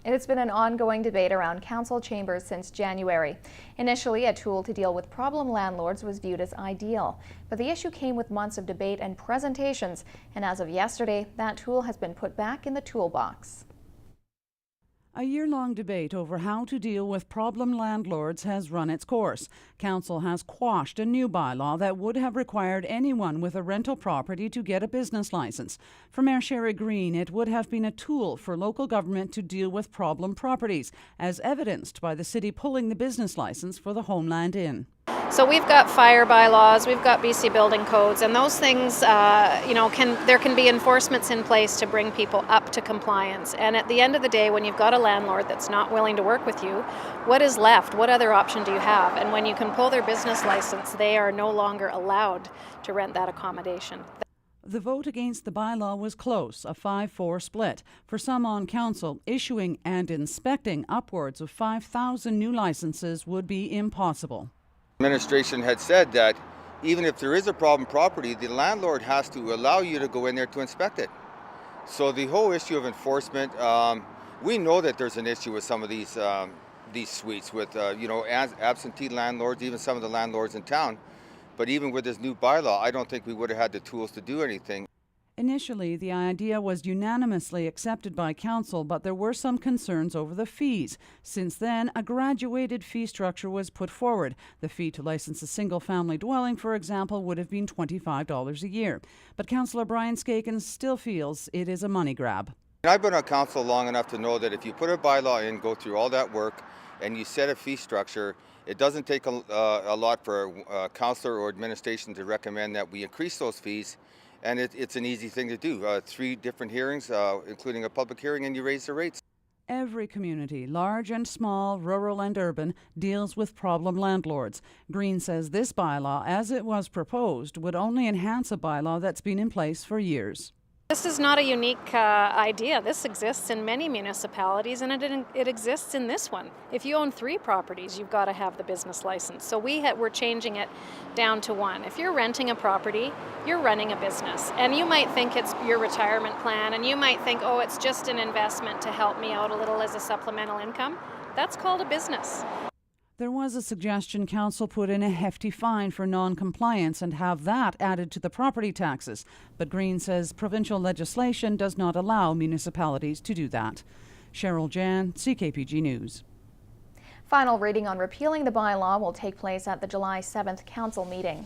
It's been an ongoing debate around council chambers since January. Initially, a tool to deal with problem landlords was viewed as ideal, but the issue came with months of debate and presentations, and as of yesterday, that tool has been put back in the toolbox. A year-long debate over how to deal with problem landlords has run its course. Council has quashed a new bylaw that would have required anyone with a rental property to get a business license. For Mayor Sherry Green, it would have been a tool for local government to deal with problem properties, as evidenced by the city pulling the business license for the Homeland Inn. So we've got fire bylaws, we've got BC building codes, and those things, there can be enforcements in place to bring people up to compliance. And at the end of the day, when you've got a landlord that's not willing to work with you, what is left? What other option do you have? And when you can pull their business license, they are no longer allowed to rent that accommodation. The vote against the bylaw was close, a 5-4 split. For some on council, issuing and inspecting upwards of 5,000 new licenses would be impossible. Administration had said that even if there is a problem property, the landlord has to allow you to go in there to inspect it. So the whole issue of enforcement, we know that there's an issue with some of these suites with absentee landlords, even some of the landlords in town. But even with this new bylaw, I don't think we would have had the tools to do anything. Initially, the idea was unanimously accepted by council, but there were some concerns over the fees. Since then, a graduated fee structure was put forward. The fee to license a single-family dwelling, for example, would have been $25 a year. But Councillor Brian Skaken still feels it is a money grab. I've been on council long enough to know that if you put a bylaw in, go through all that work, and you set a fee structure, it doesn't take a lot for a councillor or administration to recommend that we increase those fees. And it's an easy thing to do. 3 different hearings, including a public hearing, and you raise the rates. Every community, large and small, rural and urban, deals with problem landlords. Green says this bylaw, as it was proposed, would only enhance a bylaw that's been in place for years. This is not a unique idea. This exists in many municipalities, and it exists in this one. If you own 3 properties, you've got to have the business license. So we're changing it down to 1. If you're renting a property, you're running a business. And you might think it's your retirement plan, and you might think, oh, it's just an investment to help me out a little as a supplemental income. That's called a business. There was a suggestion council put in a hefty fine for non-compliance and have that added to the property taxes. But Green says provincial legislation does not allow municipalities to do that. Cheryl Jan, CKPG News. Final reading on repealing the bylaw will take place at the July 7th council meeting.